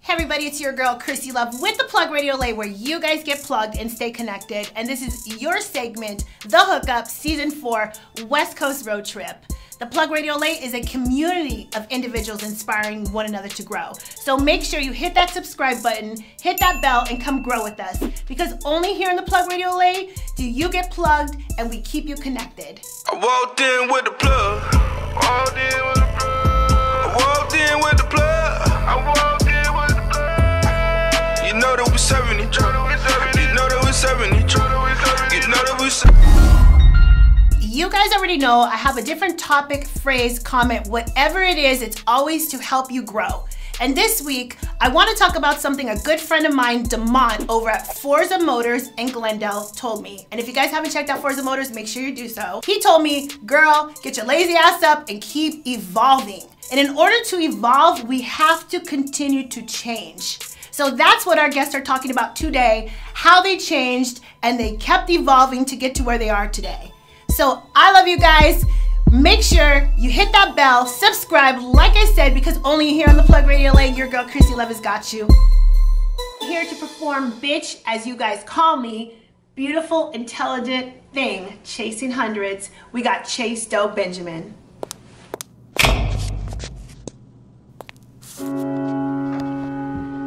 Hey everybody, it's your girl Krissy Luv with the Plug Radio LA, where you guys get plugged and stay connected. And this is your segment, The Hookup, Season 4, West Coast Road Trip. The Plug Radio LA is a community of individuals inspiring one another to grow. So make sure you hit that subscribe button, hit that bell, and come grow with us. Because only here in the Plug Radio LA do you get plugged and we keep you connected. I walked in with the plug. Walked in with the plug. I walked in with the plug. I walked in with the plug. You know that we serving each other. You know that we serving each other. You know that we serving. You guys already know I have a different topic, phrase, comment, whatever it is, it's always to help you grow. And this week, I want to talk about something a good friend of mine, Demont, over at Forza Motors in Glendale told me. And if you guys haven't checked out Forza Motors, make sure you do so. He told me, girl, get your lazy ass up and keep evolving. And in order to evolve, we have to continue to change. So that's what our guests are talking about today, how they changed and they kept evolving to get to where they are today. So I love you guys. Make sure you hit that bell, subscribe, like I said, because only here on the Plug Radio LA, your girl Krissy Luv has got you. Here to perform bitch, as you guys call me, beautiful, intelligent thing, chasing hundreds. We got Chasedoughbenjamin.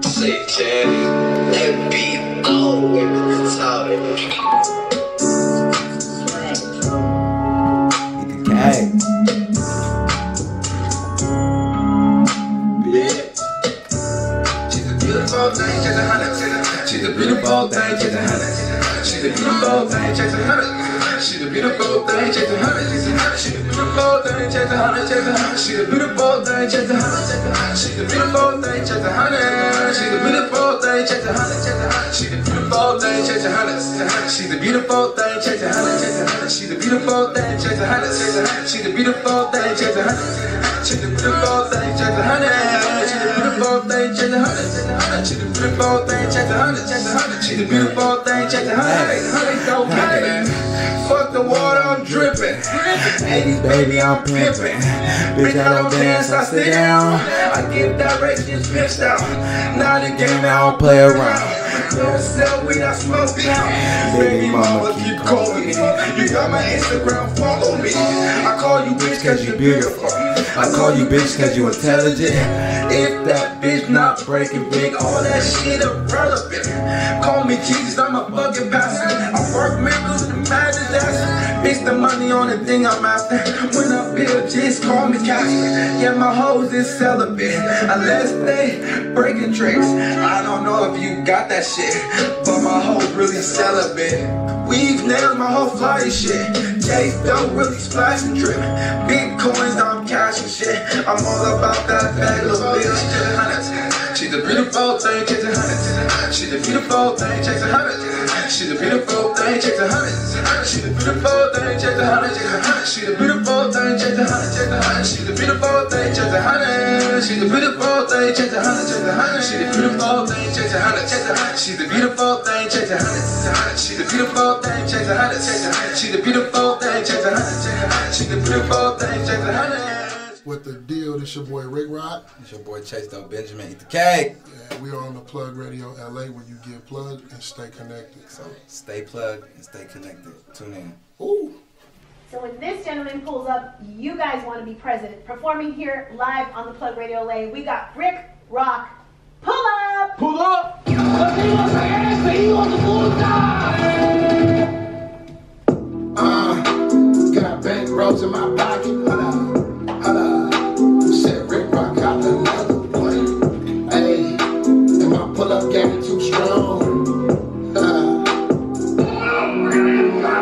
Say Jenny, that beat always retarded. Hey. Bitch. She's a beautiful thing, she's a hundred. She's a beautiful thing, she's a hundred. She's a beautiful thing, she's a hundred. She's a beautiful thing, she's a hundred. She's a beautiful thing, she's a hundred. She's a beautiful thing, she's a hundred. She's a beautiful thing, she's a hundred. She's a beautiful thing, she's a hundred. She's a beautiful thing, she's a hundred. She's a beautiful thing, she's a hundred. She's a beautiful thing, she's a hundred. She's a beautiful thing, she's a hundred. She's a beautiful thing, she's a hundred. She's a beautiful thing, she's a hundred. She's a beautiful thing, she's a hundred. She's a beautiful thing, she's a hundred. Okay. Fuck the water, I'm dripping. 80s baby, I'm pimping. Bitch, I don't dance, I sit down. I give directions, pissed out. Now the game, I don't play around. Don't sell weed, I smoke down. Baby mama keep calling me. You got my Instagram, follow me. I call you bitch cause you beautiful. I call you bitch cause you intelligent. If that bitch not breaking big, all that shit irrelevant. Call me Jesus, I'm a fucking bastard. I work miracles and mad disaster. Bitch, the money on the thing I'm after. When I build, just call me Casper. Yeah, my hoes is celibate. Unless they breaking tricks. I don't know if you got that shit, but my hoes really celibate. Weave nails, my whole fly shit. Chase don't really splash and drip. Bitcoins, I'm cash and shit. I'm all about that bad little bitch. She's a beautiful thing, she's a hundred. She's a beautiful thing, she's a hundred. She's a beautiful thing, she's a hundred. She's a beautiful thing, she's a hundred. She's a beautiful thing, she's a hundred. She's a beautiful thing, she's a hundred. She's a beautiful thing, she's a hundred. She's a beautiful thing, she's a hundred. She's a beautiful thing, she's a hundred. She's a beautiful thing, she's a hundred. She's a beautiful thing, she's a hundred. She's a beautiful thing, she's a hundred. What the deal? This your boy Ricrahk. It's your boy Chasedoughbenjamin. Eat the cake. Yeah, we are on the Plug Radio LA, where you get plugged and stay connected. So stay plugged and stay connected. Tune in. Ooh. So when this gentleman pulls up, you guys want to be present. Performing here live on the Plug Radio LA, we got Ricrahk. Pull up! Pull up! On the got bank rolls in my pocket. Hold up. Said Ricrahk got another one. Hey, and my pull-up game too strong.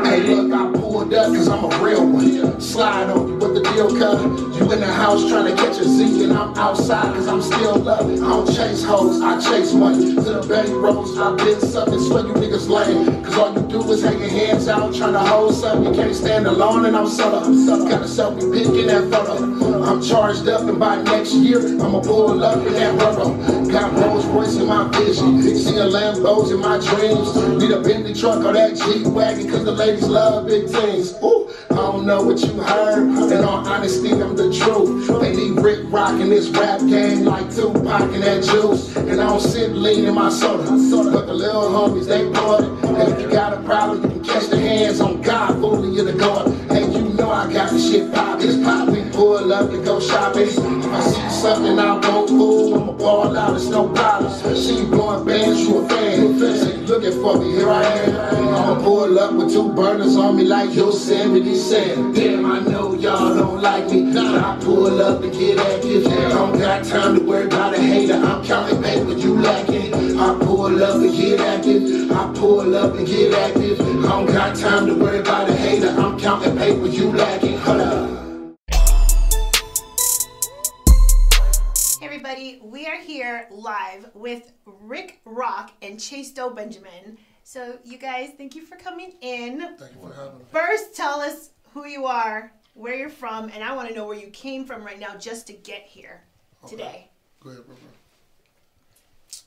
Hey, look, I pulled up cause I'm a real one. Slide on you with the deal cut. You in the house trying to catch a Z, and I'm outside cause I'm still loving. I don't chase hoes, I chase money. To the Betty Rose, I've been something, swear you niggas lame. Cause all you do is hang your hands out trying to hold something. You can't stand alone and I'm solo. Got a selfie pic in that photo. I'm charged up and by next year, I'ma pull up in that rubber. Got Rolls Royce in my vision. Seeing Lambos in my dreams. Need a Bentley truck or that G-Wagon cause the ladies love big things. Ooh, I don't know what you heard. In all honesty, I'm the truth. They need Ricrahk in this rap game like Tupac and that juice. And I don't sip lean in my soda. But the little homies, they bought it. And if you got a problem, you can catch the hands on God, fooling you to go up. Hey, you know I got the shit poppin'. It's poppin'. Pull up and go shopping. If I see something I won't fool, I'ma ball out, it's no problem. She blowing bands, you a fan. Say you looking for me, here I am. I'ma pull up with 2 burners on me like Yosemite Sam. Damn, I know y'all don't like me. I pull up and get active. I don't got time to worry about a hater. I'm counting paper, you lacking. I pull up and get active. I pull up and get active. I don't got time to worry about a hater. I'm counting paper, you lacking. Hold up. Hey everybody, we are here live with Ricrahk and Chasedoughbenjamin. So you guys, thank you for coming in. Thank you for having me. First, tell us who you are, where you're from, and I want to know where you came from right now just to get here today. Go ahead, bro.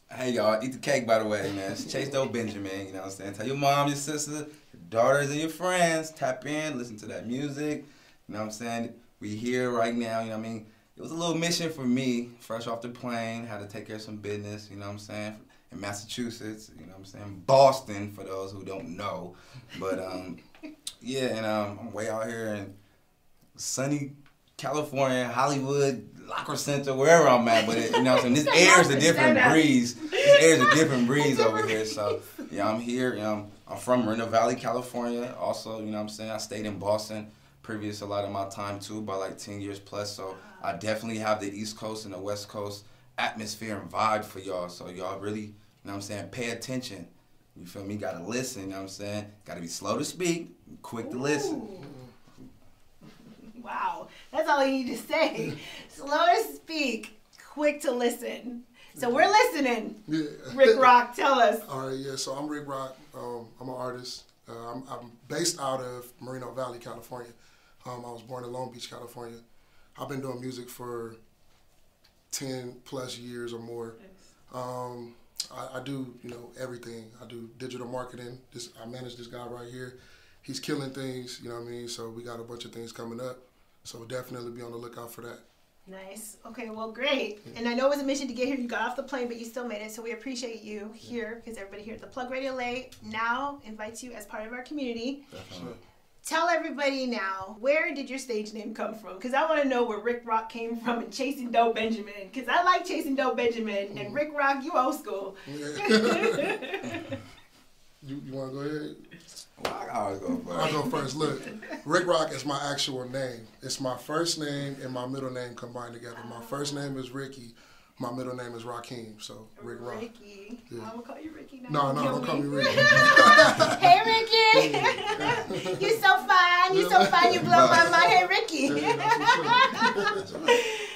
Hey y'all, eat the cake by the way, man. It's Chasedoughbenjamin, you know what I'm saying? Tell your mom, your sister, your daughters, and your friends, tap in, listen to that music, you know what I'm saying? We here right now, you know what I mean? It was a little mission for me, fresh off the plane, had to take care of some business, you know what I'm saying? In Massachusetts, you know what I'm saying? Boston, for those who don't know. But yeah, and I'm way out here in sunny California, Hollywood, Locker Center, wherever I'm at, but you know what I'm saying? This air is a different breeze. This air is a different breeze over here. So yeah, I'm here. You know, I'm from Moreno Valley, California. Also, you know what I'm saying? I stayed in Boston previous a lot of my time too, by like 10 years plus. So I definitely have the East Coast and the West Coast atmosphere and vibe for y'all. So y'all really, you know what I'm saying, pay attention. You feel me? Gotta listen, you know what I'm saying? Gotta be slow to speak, quick to listen. Wow, that's all you need to say. Slow to speak, quick to listen. So we're listening. Yeah. Ricrahk, tell us. All right, yeah, so I'm Ricrahk. I'm an artist. I'm based out of Moreno Valley, California. I was born in Long Beach, California. I've been doing music for 10 plus years or more. I do, you know, everything. I do digital marketing. I manage this guy right here. He's killing things, you know what I mean? So we got a bunch of things coming up. So definitely be on the lookout for that. Nice. Okay, well, great. And I know it was a mission to get here. You got off the plane, but you still made it. So we appreciate you here because everybody here at the Plug Radio LA now invites you as part of our community. Definitely. Tell everybody now, where did your stage name come from? Because I want to know where Ricrahk came from and Chasedoughbenjamin. Because I like Chasedoughbenjamin and Ricrahk, you old school. Yeah. You want to go ahead? Well, I always go first. I'll go first. Look, Ricrahk is my actual name. It's my first name and my middle name combined together. My first name is Ricky. My middle name is Rakeem, so Ricrahk. Ricky. Yeah. I'm going to call you Ricky now. No, don't call me Ricky. Hey, Ricky. You're so fine. You're so fine. You blow my mind. Hey, Ricky. Yeah,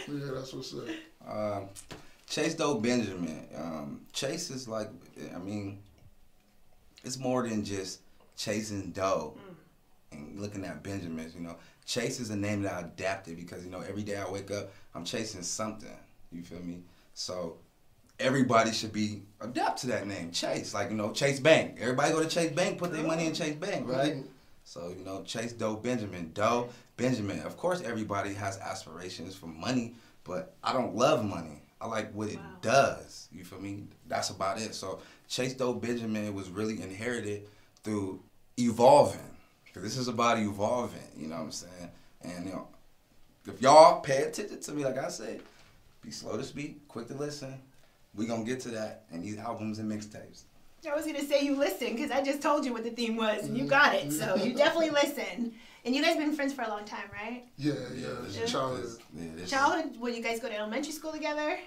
that's what's up. Chasedoughbenjamin. Chase is like, I mean, it's more than just chasing dough and looking at Benjamins, you know. Chase is a name that I adapted because, you know, every day I wake up, I'm chasing something, you feel me? So everybody should be adapt to that name, Chase. Like, you know, Chase Bank. Everybody go to Chase Bank, put their money in Chase Bank, right? So, you know, Chasedoughbenjamin, Benjamin. Of course, everybody has aspirations for money, but I don't love money. I like what it does, you feel me? That's about it. So Chasedoughbenjamin was really inherited through evolving. Because this is about evolving, you know what I'm saying? And, you know, if y'all pay attention to me, like I said, be slow to speak, quick to listen, we gonna get to that in these albums and mixtapes. I was going to say you listen because I just told you what the theme was and you got it. So you definitely listen. And you guys been friends for a long time, right? Yeah. Childhood. Childhood? Will you guys go to elementary school together?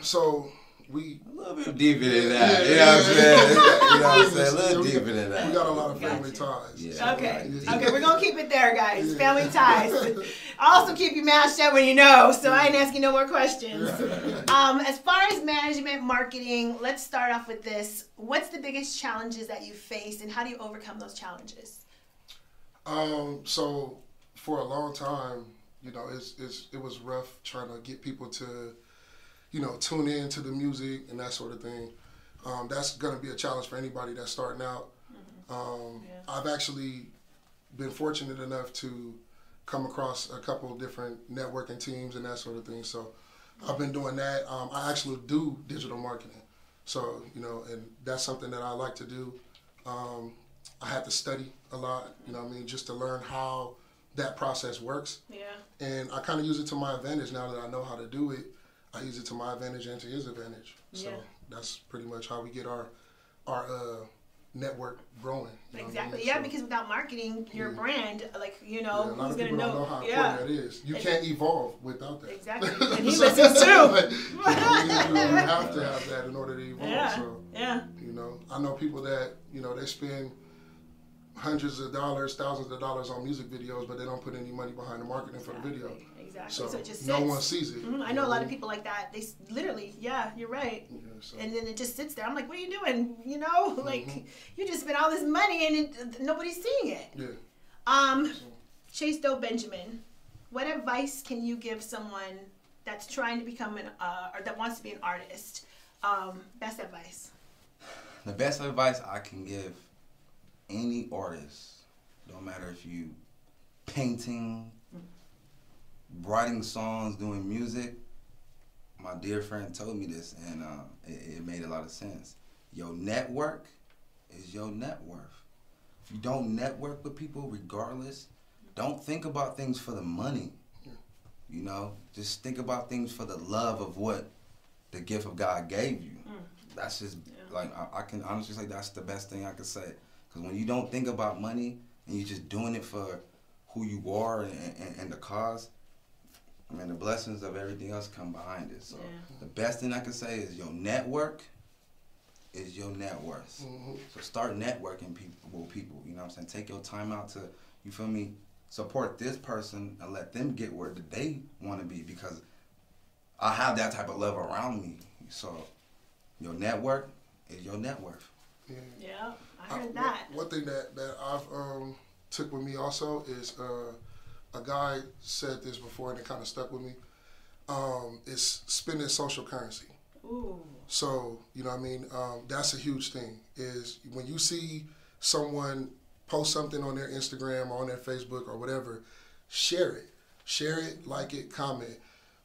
So we a little bit deeper than that. You know what I'm saying? You know what I'm saying? A little deeper than that. We got a lot of family ties. Yeah. Okay. Okay, we're going to keep it there, guys. Family ties. Also keep your mouth shut when you know, so I ain't asking no more questions. As far as management, marketing, let's start off with this. What's the biggest challenges that you faced and how do you overcome those challenges? So for a long time, you know, it was rough trying to get people to, you know, tune in to the music and that sort of thing. That's going to be a challenge for anybody that's starting out. I've actually been fortunate enough to come across a couple of different networking teams and that sort of thing. So I've been doing that. I actually do digital marketing. So, you know, and that's something that I like to do. I had to study a lot, you know what I mean, just to learn how that process works. Yeah. And I kind of use it to my advantage now that I know how to do it. I use it to my advantage and to his advantage. So that's pretty much how we get our network growing. Exactly. Yeah, because without marketing your brand, like, you know, a lot who's of going to people know? don't know how important that is. You can't evolve without that. Exactly. And he listens too. You have to have that in order to evolve. Yeah. So, yeah. you know, I know people that, you know, they spend hundreds of dollars, thousands of dollars on music videos, but they don't put any money behind the marketing for the video. Exactly. So it just sits. no one sees it. I know a lot of people like that. They literally, you're right. Yeah, so. And then it just sits there. I'm like, what are you doing? You know, like you just spent all this money and nobody's seeing it. Yeah. Chasedoughbenjamin, what advice can you give someone that's trying to become or that wants to be an artist? Best advice. The best advice I can give any artist, don't matter if you painting, writing songs, doing music. My dear friend told me this, and it made a lot of sense. Your network is your net worth. If you don't network with people, regardless, don't think about things for the money. You know, just think about things for the love of what the gift of God gave you. That's just like I can honestly say that's the best thing I could say. Because when you don't think about money and you're just doing it for who you are and the cause, I mean, the blessings of everything else come behind it. So the best thing I can say is your network is your net worth. So start networking with people, you know what I'm saying? Take your time out to, you feel me, support this person and let them get where they want to be, because I have that type of love around me. So your network is your net worth. Yeah, I heard that. One thing that I've took with me also is a guy said this before and it kind of stuck with me. Is spending social currency. Ooh. So, you know what I mean? That's a huge thing, is when you see someone post something on their Instagram or on their Facebook or whatever, share it. Share it, like it, comment.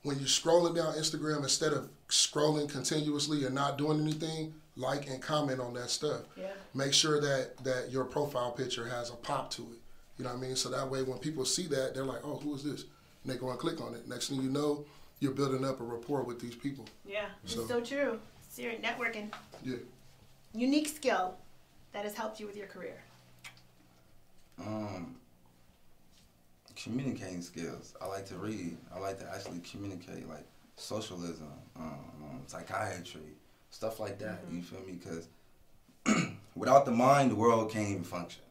When you're scrolling down Instagram, instead of scrolling continuously and not doing anything, like and comment on that stuff. Yeah. Make sure that your profile picture has a pop to it. You know what I mean? So that way when people see that, they're like, oh, who is this? And they go and click on it. Next thing you know, you're building up a rapport with these people. Yeah, it's so true. Serious networking. Yeah. Unique skill that has helped you with your career. Communicating skills. I like to read. I like to actually communicate, like socialism, psychiatry, stuff like that. You feel me? Because without the mind, the world can't even function.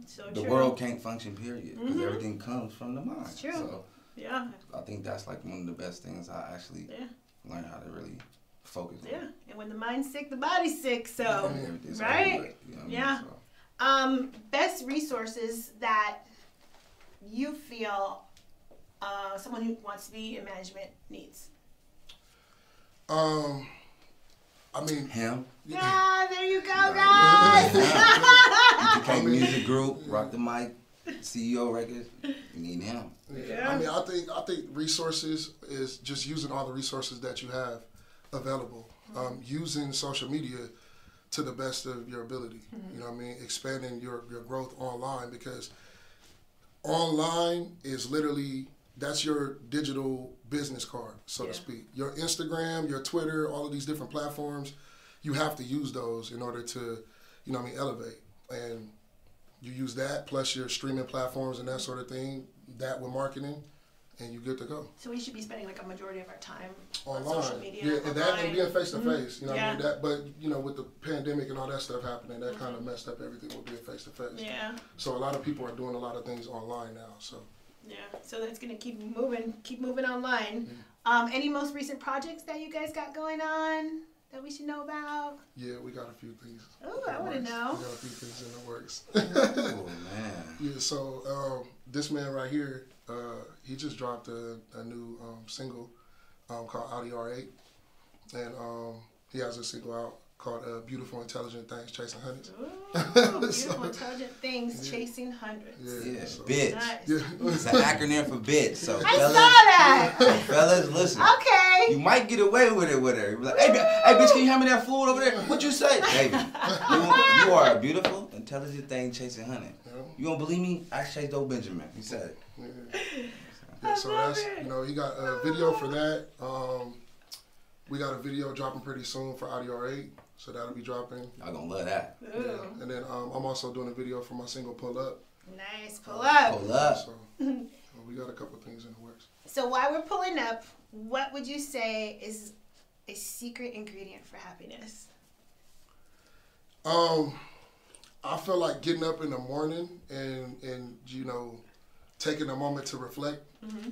So the true. world can't function, period. Because everything comes from the mind. It's true. So yeah. I think that's like one of the best things I actually learned how to really focus on. Yeah, and when the mind's sick, the body's sick. So Everything's right? You know what I mean? So. Best resources that you feel someone who wants to be in management needs. I mean, him. Yeah, there you go, guys. UTK Music Group, Rock the Mic, CEO Records. You need him. Yeah. I mean, I think resources is just using all the resources that you have available. Using social media to the best of your ability. You know what I mean? Expanding your growth online, because online is literally, that's your digital business card, so to speak. Your Instagram, your Twitter, all of these different platforms, you have to use those in order to, you know what I mean, elevate. And you use that plus your streaming platforms and that sort of thing, that with marketing, and you're good to go. So we should be spending like a majority of our time online. on social media. Yeah, and that and being face to face. You know what I mean? Yeah. But you know, with the pandemic and all that stuff happening, that kind of messed up everything with being face to face. Yeah. So a lot of people are doing a lot of things online now. So. Yeah, so that's gonna keep moving online. Any most recent projects that you guys got going on that we should know about? Yeah, we got a few things. Oh, I want to know. We got a few things in the works. Oh man. Yeah, so this man right here, he just dropped a new single called Audi R8, and he has a single out called Beautiful Intelligent Things Chasing Hundreds. Ooh, Beautiful Intelligent Things Chasing Hundreds. Yeah, So, bitch. nice. Yeah. It's an acronym for bitch. So I fellas, saw that. fellas, listen. Okay. okay? You might get away with it with her. Be like, hey, bitch, can you hand me that food over there? What you say? Baby, you are a beautiful, intelligent thing chasing honey. You don't believe me? Ask Chasedoughbenjamin. He said it. Yeah, so that's, you know, he got a video for that. We got a video dropping pretty soon for Audio R8, so that'll be dropping. Y'all gonna love that. Yeah. And then I'm also doing a video for my single Pull Up. Nice, pull up. Pull up. So we got a couple things in the works. So while we're pulling up, what would you say is a secret ingredient for happiness? I feel like getting up in the morning and you know, taking a moment to reflect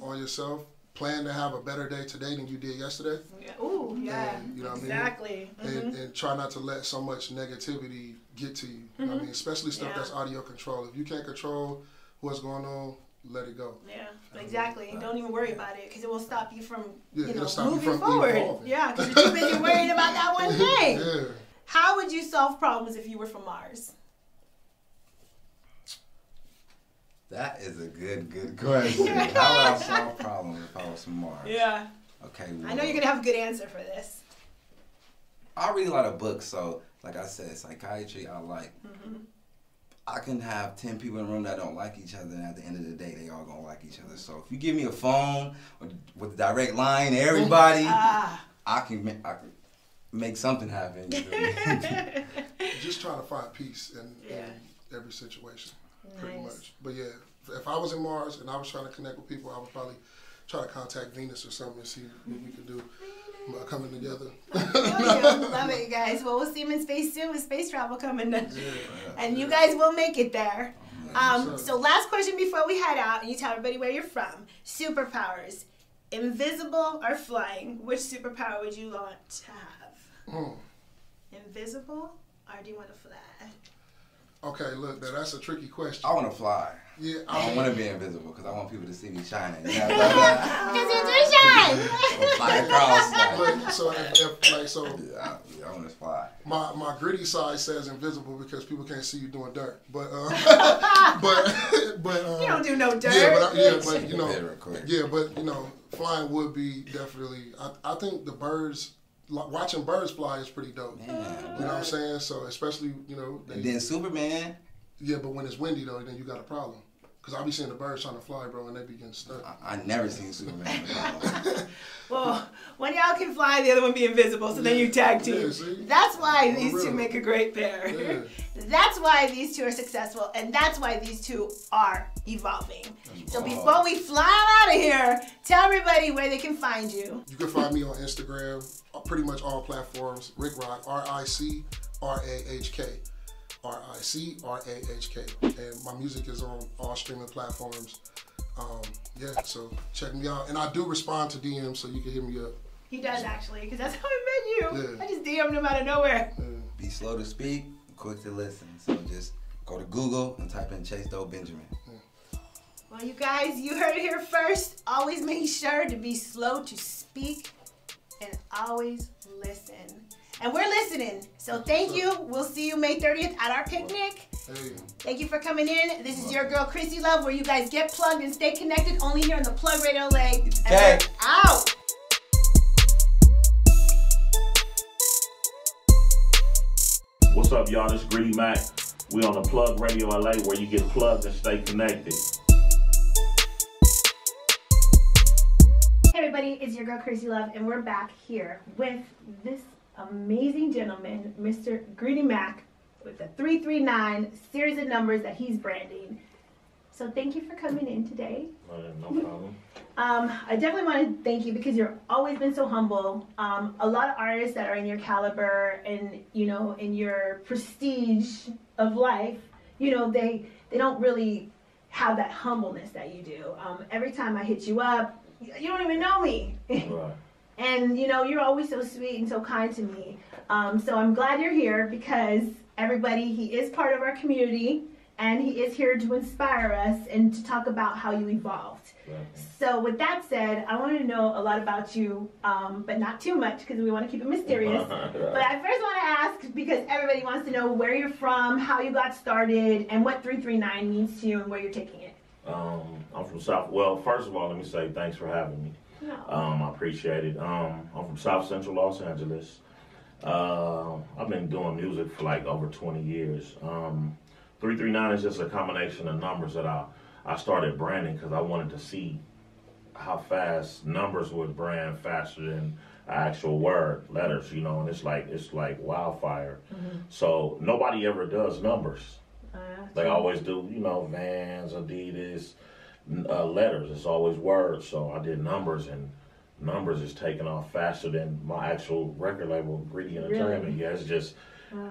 on yourself. Plan to have a better day today than you did yesterday. Yeah. Ooh, yeah. And, you know what exactly. I mean? And try not to let so much negativity get to you. You know what I mean? Especially stuff that's audio control. If you can't control what's going on, let it go. Yeah, exactly. Don't even worry about it because it will stop you from you know, stop moving you from forward. evolving. Yeah, because you're too busy worrying about that one thing. Yeah. How would you solve problems if you were from Mars? That is a good question. How would I solve problems if I was from Mars? Yeah. Okay. I know you're going to have a good answer for this. I read a lot of books, so like I said, psychiatry I like. I can have 10 people in the room that don't like each other, and at the end of the day, they all gonna like each other. So if you give me a phone with a direct line to everybody, I can make something happen. Just trying to find peace in every situation, pretty much. But yeah, if I was in Mars and I was trying to connect with people, I would probably try to contact Venus or something and see what we could do. Coming together. Love it, you guys. Well, we'll see him in space soon with space travel coming. And you guys will make it there. So last question before we head out, and you tell everybody where you're from. Superpowers, invisible or flying? Which superpower would you want to have? Invisible, or do you want to fly? Okay, look, that's a tricky question. I want to fly. Yeah, I don't want to be invisible because I want people to see me shining. You know? Because you do shine. Fly across. Look, so I want to fly. My gritty side says invisible because people can't see you doing dirt. But you don't do no dirt. But you know, flying would be definitely. I think the birds. Watching birds fly is pretty dope. Man, you know what I'm saying? So especially, you know. And then Superman. Yeah, but when it's windy though, then you got a problem. Because I be seeing the birds trying to fly, bro, and they be getting stuck. I never seen Superman. Well, one y'all can fly, the other one be invisible, so then you tag team. That's why these two make a great pair. Yeah. That's why these two are successful, and that's why these two are evolving. So before we fly out of here, tell everybody where they can find you. You can find me on Instagram, pretty much all platforms, Ricrahk, R-I-C-R-A-H-K. R-I-C-R-A-H-K. And my music is on all streaming platforms. Yeah, so check me out. And I do respond to DMs, so you can hit me up. He does actually, because that's how I met you. Yeah. I just DM'd him out of nowhere. Yeah. Be slow to speak, quick to listen. So just go to Google and type in Chasedoughbenjamin. Yeah. Well, you guys, you heard it here first. Always make sure to be slow to speak and always listen. And we're listening. So thank you. We'll see you May 30th at our picnic. Hey. Thank you for coming in. This is your girl, Krissy Luv, where you guys get plugged and stay connected only here on the Plug Radio LA. And we're out. What's up, y'all? This is Greedy Mac. We on the Plug Radio LA, where you get plugged and stay connected. Hey everybody, it's your girl, Krissy Luv, and we're back here with this amazing gentleman, Mr. Greedy Mac, with the 339 series of numbers that he's branding. So thank you for coming in today. No problem. I definitely want to thank you because you've always been so humble. A lot of artists that are in your caliber and, you know, in your prestige of life, you know, they don't really have that humbleness that you do. Every time I hit you up, you don't even know me. Right. And, you know, you're always so sweet and so kind to me. So I'm glad you're here because everybody, he is part of our community and he is here to inspire us and to talk about how you evolved. Right. So with that said, I want to know a lot about you, but not too much because we want to keep it mysterious. Right. But I first want to ask, because everybody wants to know where you're from, how you got started, and what 339 means to you and where you're taking it. I'm from South. Well, first of all, let me say thanks for having me. I appreciate it. I'm from South Central Los Angeles. I've been doing music for like over 20 years. 339 is just a combination of numbers that I started branding because I wanted to see how fast numbers would brand faster than actual word letters, you know, and it's like wildfire. So nobody ever does numbers. They always do, you know, Vans, Adidas, letters. It's always words. So I did numbers, and numbers is taking off faster than my actual record label, Greedy Entertainment. Really? Yeah, it's just,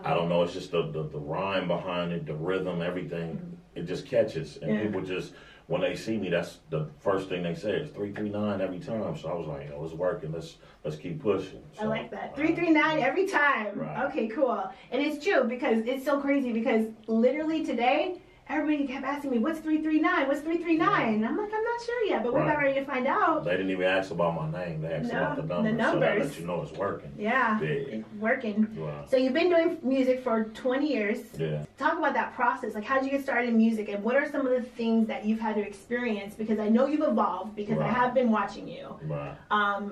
I don't know, it's just the rhyme behind it, the rhythm, everything. It just catches, and people just, when they see me, that's the first thing they say. It's 339 every time. So I was like, oh, it's working. Let's keep pushing. So, I like that. 339 every time. Right. Okay, cool. And it's true because it's so crazy because literally today, everybody kept asking me, what's 339? What's 339? And I'm like, I'm not sure yet, but we're about ready to find out. They didn't even ask about my name. They asked about the numbers. So that lets you know it's working. Yeah, it's working. Wow. So you've been doing music for 20 years. Yeah. Talk about that process. Like, how did you get started in music? And what are some of the things that you've had to experience? Because I know you've evolved because I have been watching you. Right.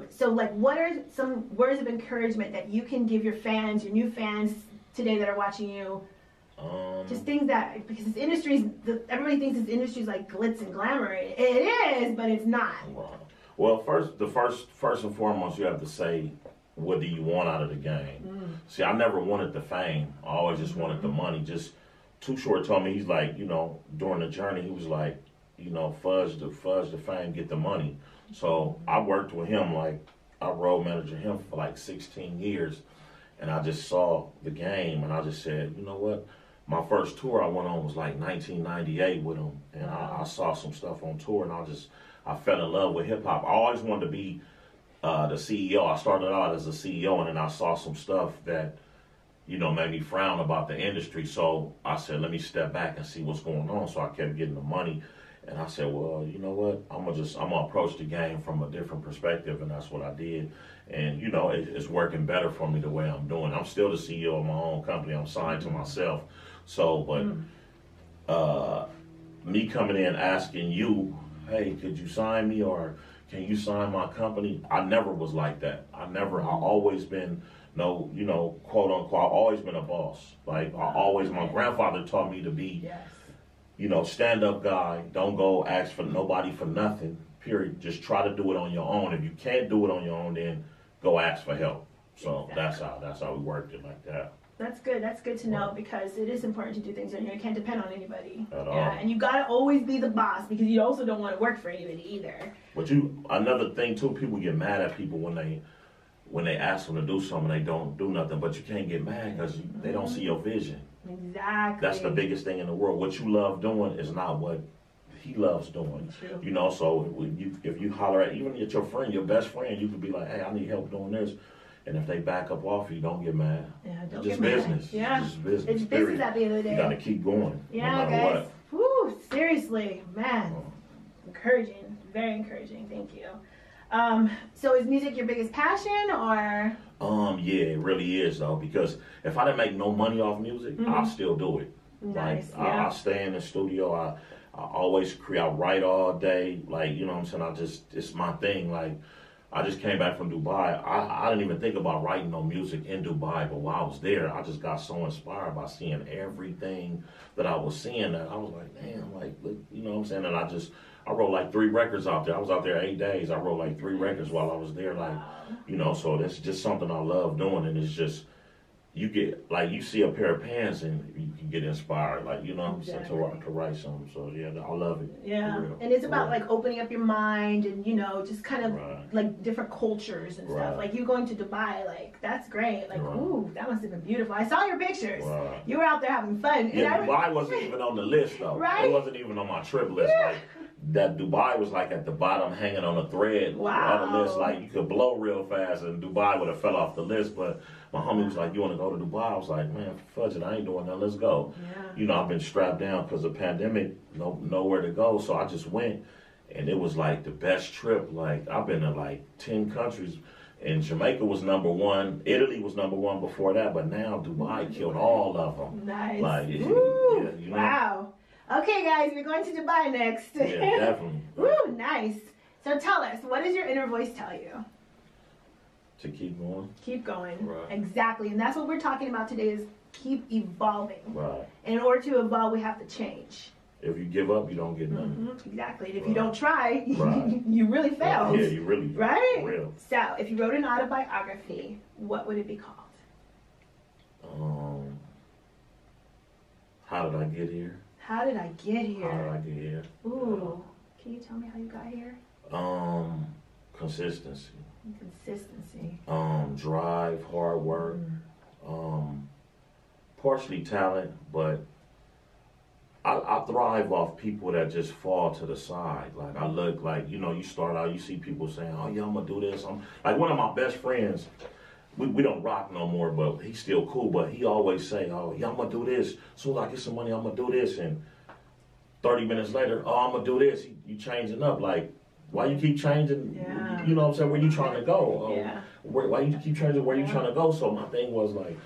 So, like, what are some words of encouragement that you can give your fans, your new fans today that are watching you? Just things that, because this industry, everybody thinks this industry is like glitz and glamour. It is, but it's not. Right. Well, first and foremost, you have to say, what do you want out of the game? See, I never wanted the fame. I always just wanted the money. Just Too Short told me, he's like, you know, during the journey, he was like, you know, fudge the fame, get the money. So I worked with him, like, I road managed him for like 16 years. And I just saw the game, and I just said, you know what? My first tour I went on was like 1998 with him, and I saw some stuff on tour, and I fell in love with hip hop. I always wanted to be the CEO. I started out as a CEO, and then I saw some stuff that, you know, made me frown about the industry. So I said, let me step back and see what's going on. So I kept getting the money, and I said, well, you know what? I'm gonna approach the game from a different perspective, and that's what I did. And you know, it's working better for me the way I'm doing. I'm still the CEO of my own company. I'm signed to myself. So, but me coming in asking you, hey, could you sign me, or can you sign my company? I never was like that. I always been, no, you know, quote unquote, I've always been a boss. Like, my grandfather taught me to be, you know, stand-up guy. Don't go ask for nobody for nothing, period. Just try to do it on your own. If you can't do it on your own, then go ask for help. So that's how we worked it like that. That's good. That's good to know because it is important to do things on your own. You can't depend on anybody. At all. And you gotta always be the boss because you also don't want to work for anybody either. But another thing too, people get mad at people when they ask them to do something, they don't do nothing. But you can't get mad because they don't see your vision. Exactly. That's the biggest thing in the world. What you love doing is not what he loves doing. True. You know, so if you holler at even at your friend, your best friend, you could be like, hey, I need help doing this. And if they back up off you, don't get mad. Yeah, don't it's just get business. Mad. Yeah. It's just business. It's business at the end of the day. You got to keep going. Yeah, no matter guys. What. Woo, seriously, man. Encouraging. Very encouraging. Thank you. So is music your biggest passion, or? Yeah, it really is though, because if I didn't make no money off music, I'll still do it. Nice. Like, I stay in the studio. I always create. I write all day. Like, you know what I'm saying? It's my thing. Like, I just came back from Dubai. I didn't even think about writing no music in Dubai, but while I was there, I just got so inspired by seeing everything that I was seeing that I was like, damn, like, look, you know what I'm saying? And I wrote like 3 records out there. I was out there 8 days. I wrote like 3 records while I was there. Like, you know, so that's just something I love doing. And it's just, you get, like, you see a pair of pants and you can get inspired, like, you know what I'm saying, to write something. So, yeah, I love it. Yeah. And it's about, like, opening up your mind and, you know, just kind of, like, different cultures and stuff. Like, you going to Dubai, like, that's great. Like, ooh, that must have been beautiful. I saw your pictures. You were out there having fun. Yeah, Dubai wasn't even on the list, though. It wasn't even on my trip list. Like, that Dubai was, like, at the bottom hanging on a thread. On the list, like, you could blow real fast, and Dubai would have fell off the list, but my homie was like, you want to go to Dubai? I was like, man, fudge it, I ain't doing that, let's go. You know, I've been strapped down because of the pandemic, nowhere to go, so I just went, and it was like the best trip. Like, I've been to like 10 countries, and Jamaica was #1, Italy was #1 before that, but now Dubai killed all of them. Nice. Like, you know? Wow. Okay, guys, we're going to Dubai next. Yeah, definitely. Woo, nice. So tell us, what does your inner voice tell you? To keep going. Keep going. Right. Exactly. And that's what we're talking about today is keep evolving. Right. And in order to evolve, we have to change. If you give up, you don't get nothing. Exactly. And if Right. you don't try, Right. you really failed. Yeah, you really. Right? For real. So, if you wrote an autobiography, what would it be called? How did I get here? How did I get here? How did I get here? Ooh. Can you tell me how you got here? Consistency. Consistency. Drive, hard work. Partially talent, but I thrive off people that just fall to the side. Like I look like, you know, you start out, you see people saying, oh yeah, I'm gonna do this. I'm like one of my best friends, we don't rock no more, but he's still cool, but he always say, oh yeah, I'm gonna do this. So I get some money, I'm gonna do this. And 30 minutes later, oh, I'm gonna do this. You changing up. Like, why you keep changing? Yeah. You know what I'm saying? Where you trying to go? Yeah. Why you keep changing where you trying to go? So my thing was like,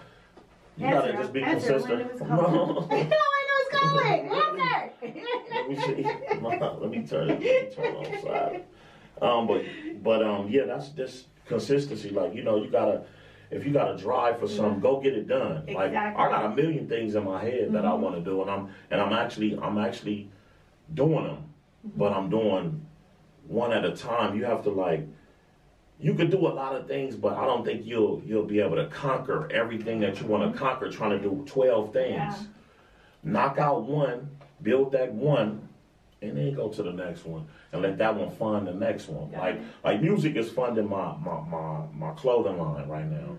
you gotta just be consistent. No, I know it's calling. Answer. Let me see. Let me turn on side. Yeah, that's just consistency. Like, you know, if you gotta drive for something, go get it done. Exactly. Like I got a million things in my head that I want to do, and I'm actually doing them, but I'm doing one at a time. You have to like. You could do a lot of things, but I don't think you'll be able to conquer everything that you want to conquer trying to do 12 things. Yeah. Knock out one, build that one, and then go to the next one and let that one fund the next one. Like music is funding my clothing line right now.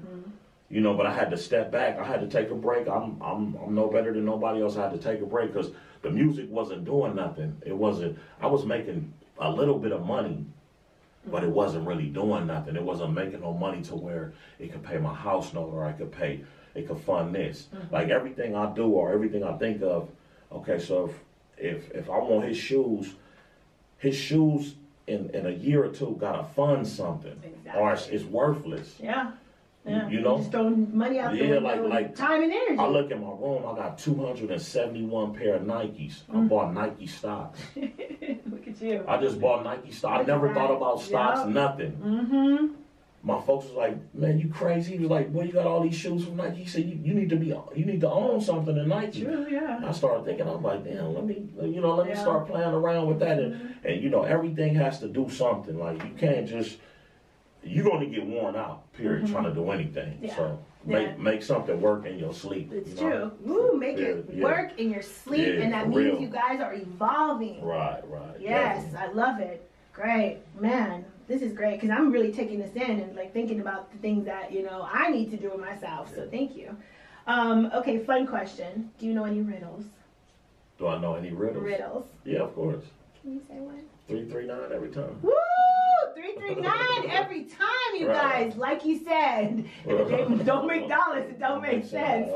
You know, but I had to step back. I had to take a break. I'm no better than nobody else. I had to take a break because the music wasn't doing nothing. It wasn't. I was making a little bit of money, but it wasn't really doing nothing. It wasn't making no money to where it could pay my house note or it could fund this. Like everything I do or everything I think of, okay, so if I want his shoes in a year or two gotta fund something. Exactly. Or it's worthless. Yeah. Yeah. You know? Just throwing money out the window, like time and energy. I look in my room, I got 271 pair of Nikes. I bought Nike stocks. Look at you. I just bought Nike stocks. I never thought about stocks, nothing. My folks was like, man, you crazy. He was like, well, you got all these shoes from Nike. He said, you need to own something in Nike. True, yeah. And I started thinking, I'm like, damn, let me start playing around with that. And you know, everything has to do something. Like you can't just, you're going to get worn out, period, trying to do anything. Yeah. So make something work in your sleep. It's you know? true. Ooh, make it work in your sleep, and that means you guys are evolving. Right. Yes, definitely. I love it. Great. Man, this is great because I'm really taking this in and like thinking about the things that, you know, I need to do with myself. So thank you. Okay, fun question. Do you know any riddles? Do I know any riddles? Riddles. Yeah, of course. Can you say one? 339 every time. Woo! 339 every time, you guys. Like you said, if it don't make dollars, it don't make sense.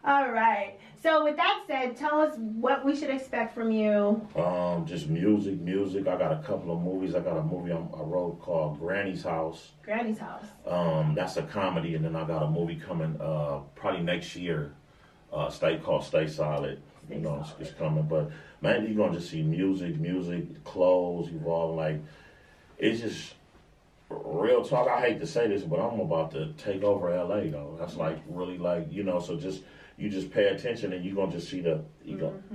All right. So with that said, tell us what we should expect from you. Just music. I got a couple of movies. I got a movie I wrote called Granny's House. Granny's House. That's a comedy, and then I got a movie coming probably next year. Stay Solid. It's coming, but man, you're gonna just see music, clothes, evolve. Like it's just real talk. I hate to say this, but I'm about to take over LA though. That's like really like so you just pay attention and you're gonna just see the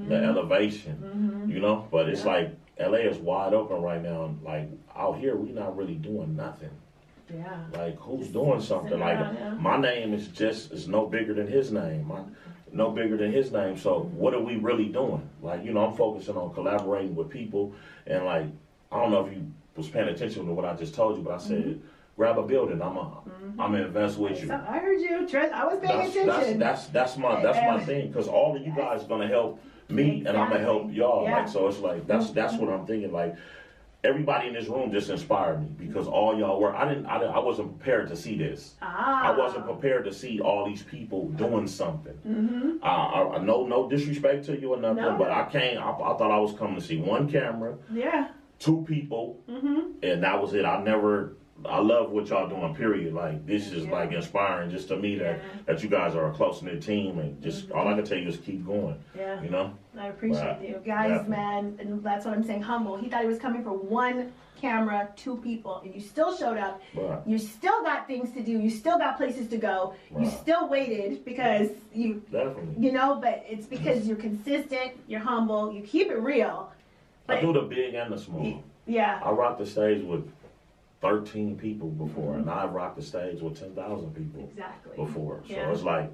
elevation, But it's like LA is wide open right now. Like out here, we're not really doing nothing. Yeah. Like who's doing something? Like my name is no bigger than his name. No bigger than his name. So what are we really doing? Like, I'm focusing on collaborating with people and like, I don't know if you was paying attention to what I just told you, but I said, grab a building. I'm gonna invest with you. I heard you. I was paying attention. That's my thing. Cause all of you guys are gonna help me and I'm gonna help y'all. Yeah. Like, so it's like, that's what I'm thinking. Like, everybody in this room just inspired me because all y'all were. I wasn't prepared to see this. I wasn't prepared to see all these people doing something. No disrespect to you or nothing, but I thought I was coming to see one camera, 2 people, and that was it. I never I love what y'all doing, period. Like, this is like inspiring just to me that you guys are a close-knit team, and just all I can tell you is keep going. Yeah. You know? I appreciate you. Guys, man, and that's what I'm saying, humble. He thought he was coming for one camera, 2 people, and you still showed up. Right. You still got things to do. You still got places to go. Right. You still waited because you, Definitely. you know, but it's because you're consistent, you're humble, you keep it real. I do the big and the small. Yeah. I rocked the stage with 13 people before, and I rocked the stage with 10,000 people before. So it's like,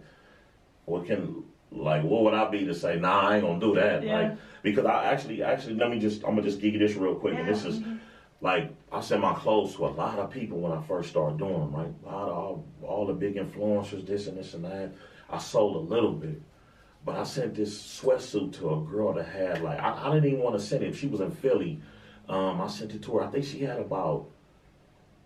what would I be to say, nah, I ain't gonna do that? Yeah. Like, because I actually, I'm gonna just give you this real quick, and this is, like, I sent my clothes to a lot of people when I first started doing them, right? A lot of all the big influencers, this and that. I sold a little bit. But I sent this sweatsuit to a girl that had, like, I didn't even want to send it. She was in Philly. I sent it to her. I think she had about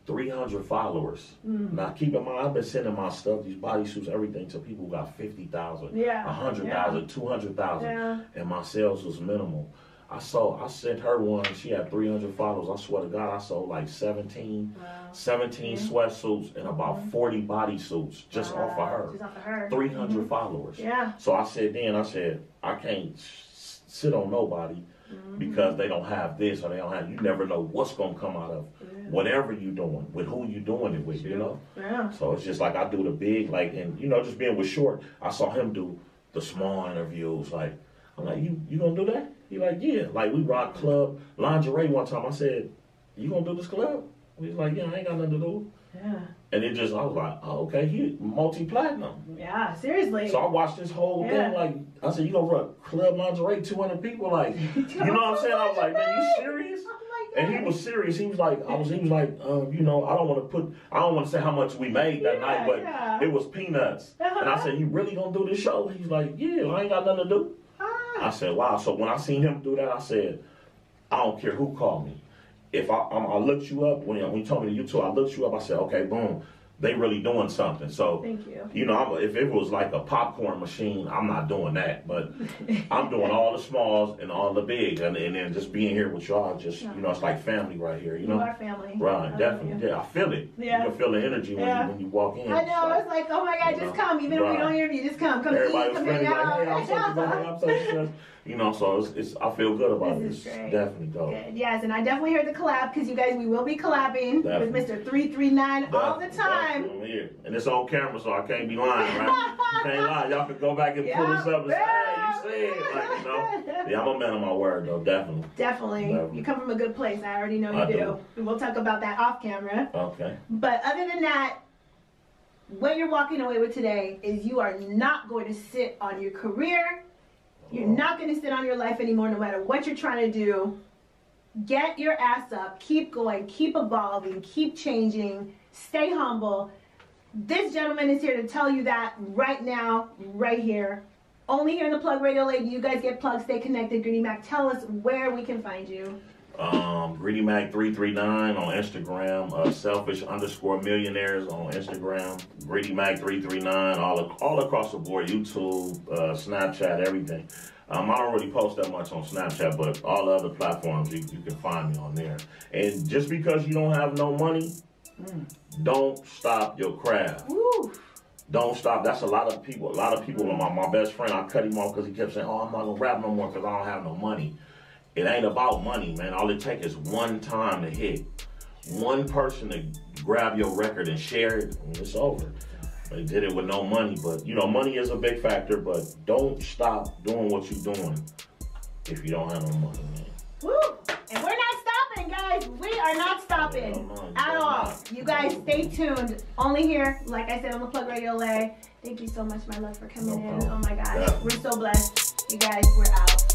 300 followers. Now, keep in mind, I've been sending my stuff, these bodysuits, everything, to people who got 50,000, 100,000, 200,000, and my sales was minimal. I sent her one, she had 300 followers. I swear to God, I sold like 17 sweatsuits and about 40 bodysuits just off of her. Just off of her. 300 followers. Yeah. So I said, I can't sit on nobody because they don't have this or they don't have, you never know what's going to come out of whatever you're doing, with who you're doing it with, you know? Yeah. So it's just like I do the big, like, and, you know, just being with Short, I saw him do the small interviews, like, I'm like, you gonna do that? He like, yeah. Like, we rocked club lingerie one time. I said, you gonna do this club? He's like, yeah, I ain't got nothing to do. Yeah. And it just, I was like, oh, okay, he multi-platinum. Yeah, seriously. So I watched this whole thing, like, I said, you gonna run club lingerie, 200 people, like, you know what I'm saying? I was like, man, you serious? Oh my God. And he was serious. He was like, you know, I don't want to say how much we made that night, but it was peanuts. And I said, you really gonna do this show? He's like, yeah, I ain't got nothing to do. I said, wow. So when I seen him do that, I said, I don't care who called me. If I looked you up, when you told me to YouTube, I looked you up, I said, okay, boom, they really doing something. So, thank you. You know, if it was like a popcorn machine, I'm not doing that. But I'm doing all the smalls and all the big. And then just being here with y'all, just, you know, it's like family right here, you know? You are family. Right, definitely. Yeah, I feel it. Yeah. You can feel the energy when you walk in. I know, I was like, oh my God, just come. Even if we don't hear you, just come. Come Everybody eat, come was hang like, out. hey, I'm such a you know, so it's I feel good about This this. is great. Definitely dope. Good. Yes, and I definitely heard the collab because you guys, we will be collabing with Mr. 339 all the time. I'm here. And it's on camera, so I can't be lying, right? You can't lie. Y'all can go back and pull this up and say, hey, you said, like, you know. Yeah, I'm a man of my word, though, definitely. Definitely. You come from a good place. I already know you do. We'll talk about that off camera. Okay. But other than that, what you're walking away with today is you are not going to sit on your career. You're not going to sit on your life anymore, no matter what you're trying to do. Get your ass up. Keep going. Keep evolving. Keep changing. Stay humble. This gentleman is here to tell you that right now, right here. Only here in the Plug Radio Lady. You guys get plugged. Stay connected. Gritty Mac, tell us where we can find you. Gritty Mac 339 on Instagram, selfish_millionaires on Instagram, Gritty Mac 339 all across the board, YouTube, Snapchat, everything. I don't really post that much on Snapchat, but all the other platforms you can find me on there. And just because you don't have no money, don't stop your craft. Woo. Don't stop. That's a lot of people. My best friend, I cut him off because he kept saying, oh, I'm not gonna rap no more because I don't have no money. It ain't about money, man. All it takes is one time to hit. One person to grab your record and share it, and it's over. They did it with no money, but, you know, money is a big factor, but don't stop doing what you're doing if you don't have no money, man. Woo! And we're not stopping, guys. We are not stopping at all. You guys stay tuned. Only here, like I said, on the Plug Radio LA. Thank you so much, my love, for coming in. Oh, my gosh. We're so blessed. You guys, we're out.